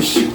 rice.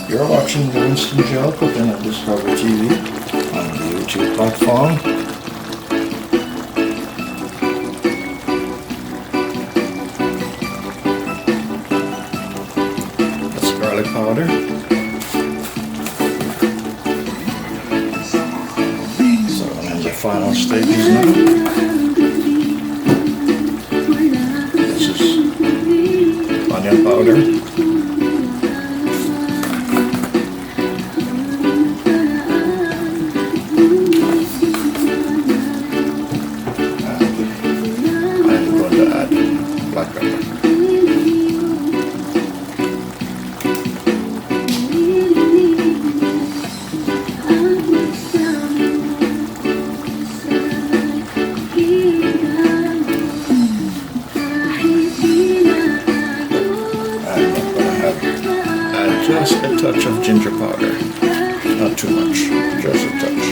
You're watching the Winston Gel Cooking at Discover TV on the YouTube platform. That's garlic powder. So I'm in the final stages now. This is onion powder. Just a touch of ginger powder, not too much, just a touch.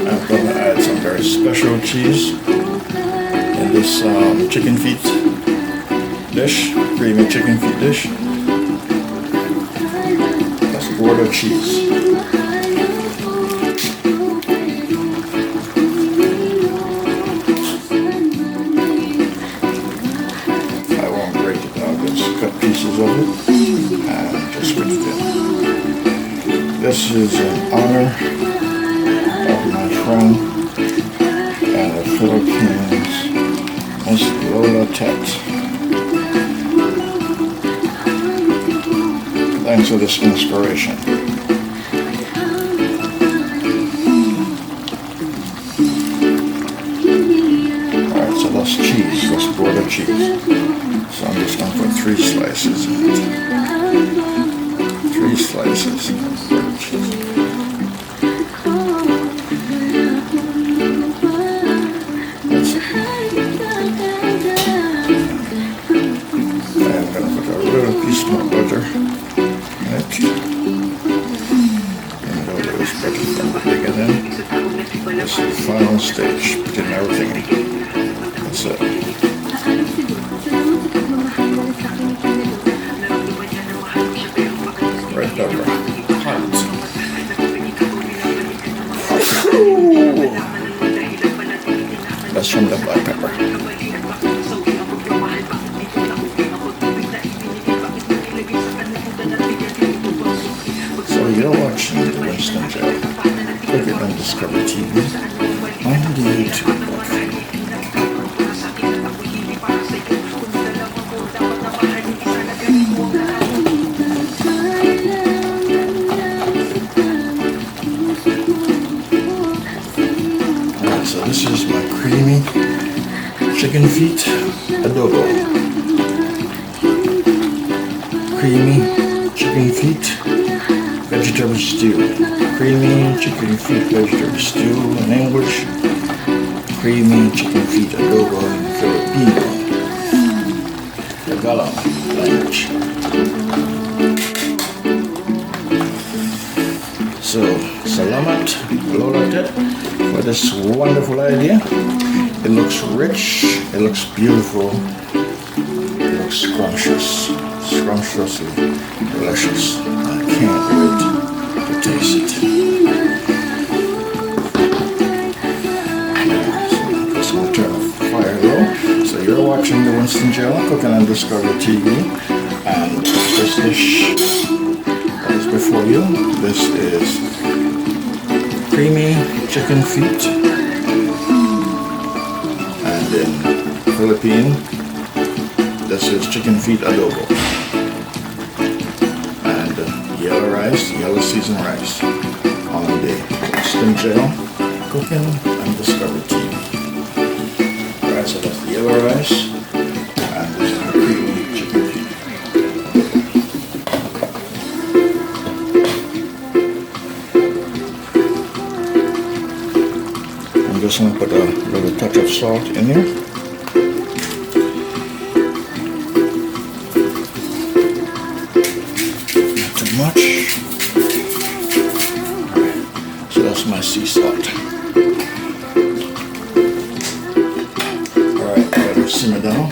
I'm going to add some very special cheese in this chicken feet dish, creamy chicken feet dish. Border cheese. I won't break it down, just cut pieces of it and just put it in. This is in honor of my friend and the Philippines, Miss Lola Tet. Thanks for this inspiration. Alright, so that's cheese, that's border cheese. So I'm just going to put 3 slices in it. 3 slices of border cheese. That's it. And I'm going to put a little piece more butter. This is the final stage, putting everything in. That's it. Red pepper. Hot. That's from the black pepper. So you're watching the Winston Gel Cooking on Discover TV on the YouTube platform. Alright, so this is my creamy chicken feet adobo. Creamy chicken feet vegetable stew. Creamy chicken feet vegetable stew in English. Creamy chicken feet adobo in Filipino. Tagalog language. So, salamat, lolatet, for this wonderful idea. It looks rich, it looks beautiful, it looks scrumptiously delicious. I can't wait to taste it. Just going to turn the fire low. So you're watching the Winston Gel Cooking on Discovery TV, and this dish that is before you. This is creamy chicken feet, and in Philippine, this is chicken feet adobo, and yellow rice, yellow seasoned rice, on the Winston Gel Cooking and Discovery TV. Alright, so that's the yellow rice, and this is the creamy chicken feet. I'm just going to put a little touch of salt in here. Not too much. Alright, so that's my sea salt. Alright, let it simmer down.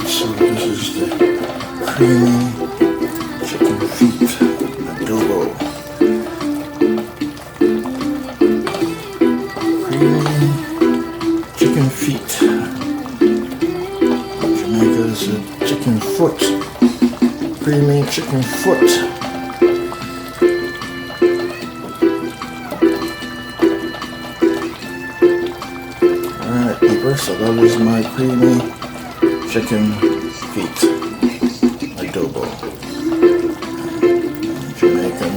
So this is the creamy chicken feet adobo. Creamy chicken feet. In Jamaica, this is chicken foot. Creamy chicken foot. Alright, people, so that is my creamy chicken feet adobo. Jamaican,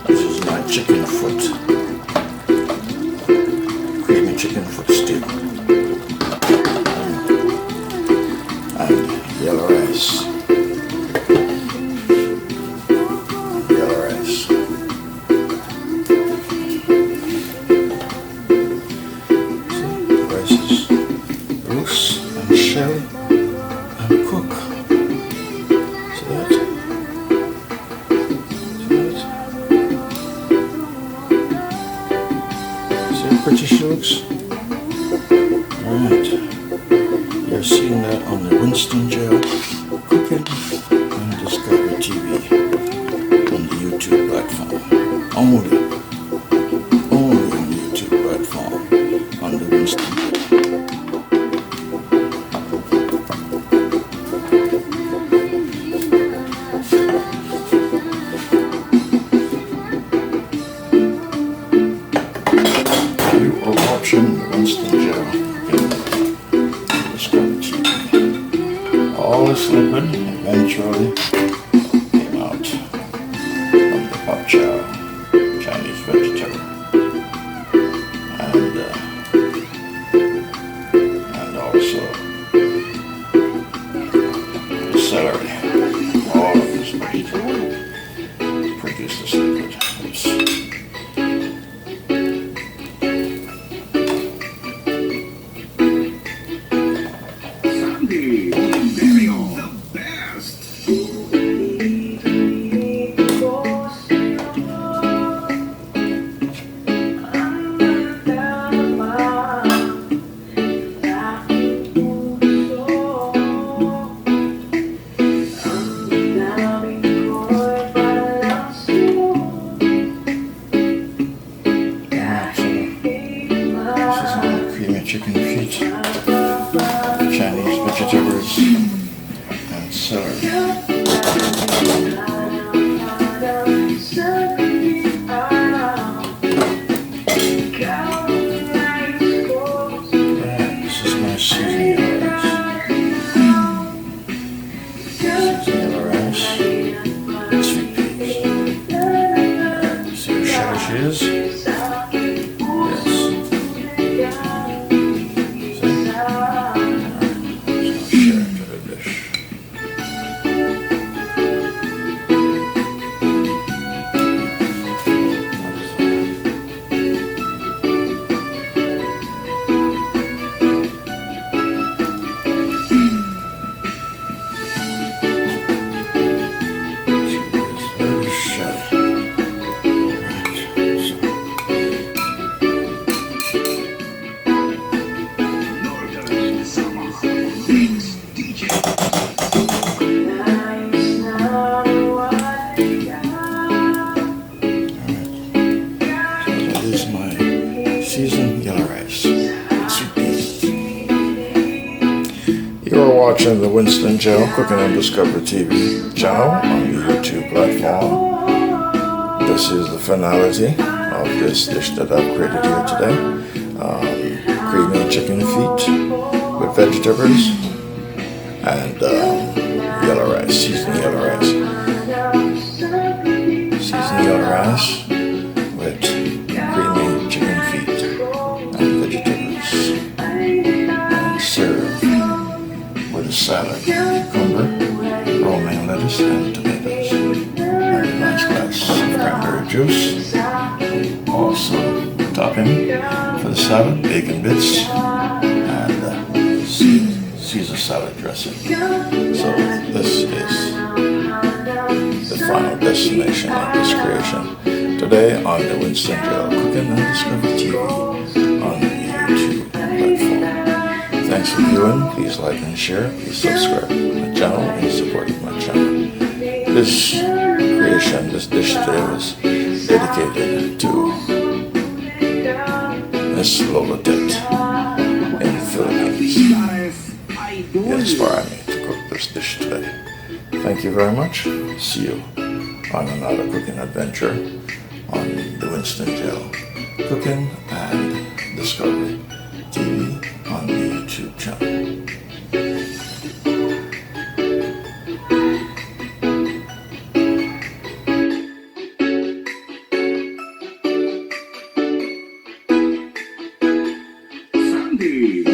this is my chicken foot. Creamy chicken foot stew. And yellow rice. Yellow rice. See, the rice is loose and shelly. Cook. See that? See how pretty she looks? Alright. You're seeing that on the Winston Gel Cooking and Discovery TV on the YouTube platform. Only on the YouTube platform on the Winston Gel. Watching the Winston Gel in Discovery TV. All this liquid eventually came out from the pop chow, Chinese vegetable, and also the celery. All of this vegetable produce this liquid. Oops. Chicken feet, Chinese vegetables, and celery. This is my seasoning rice. Seasoning rice. Sweet sizzling yellow rice with sweet peas. You are watching the Winston Gel Cooking and Discover TV channel on the YouTube platform. This is the finality of this dish that I've created here today. Creamy chicken feet with vegetables and yellow rice, seasoned yellow rice. Seasoned yellow rice with creamy chicken feet and vegetables. And serve with a salad, cucumber, romaine lettuce, and tomatoes. And a nice glass of cranberry juice. Also, topping for the salad, bacon bits, and Caesar salad dressing. So this is the final destination of this creation. Today on the Winston Gel Cooking and Discover TV on the YouTube platform. Thanks for viewing. Please like and share. Please subscribe to my channel and support my channel. This creation, this dish today was dedicated to Miss Lola Tit in the Philippines. He inspired me to cook this dish today. Thank you very much. See you on another cooking adventure on the Winston Gel Cooking and Discovery TV on the YouTube channel. Sunday.